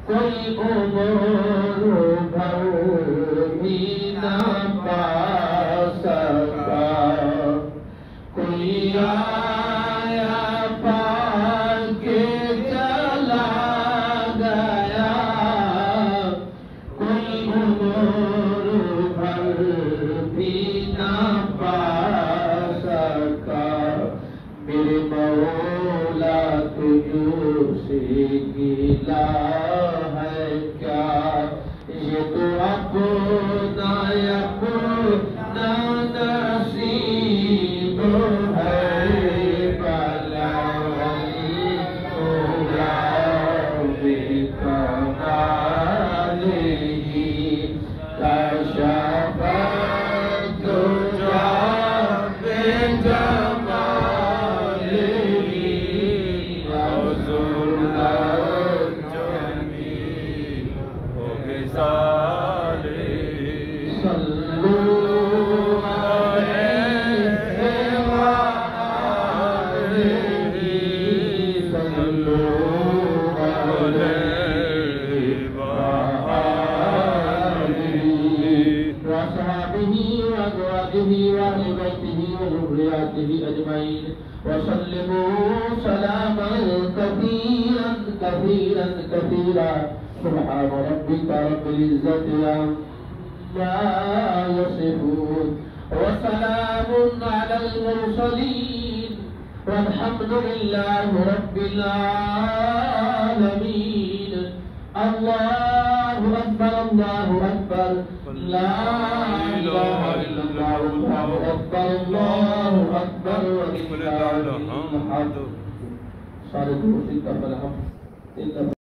कोई उम्र भर भी न पा सका। कोई आया पाके चला गया, कोई उम्र भर भी न पा सका। मेरे मौला तुझसे गिला है क्या, ये तो अपना अपना नसीब है। सुब्हान रब्बिका रब्बिल इज्जति अम्मा यसिफून व सलामुन अलल मुरसलीन वल्हम्दुलिल्लाहि रब्बिल आलमीन। अल्लाहु अकबर ला इलाहा इल्लल्लाह अल्लाहु अकबर वलिल्लाहिल हम्द। सारे दोस्त का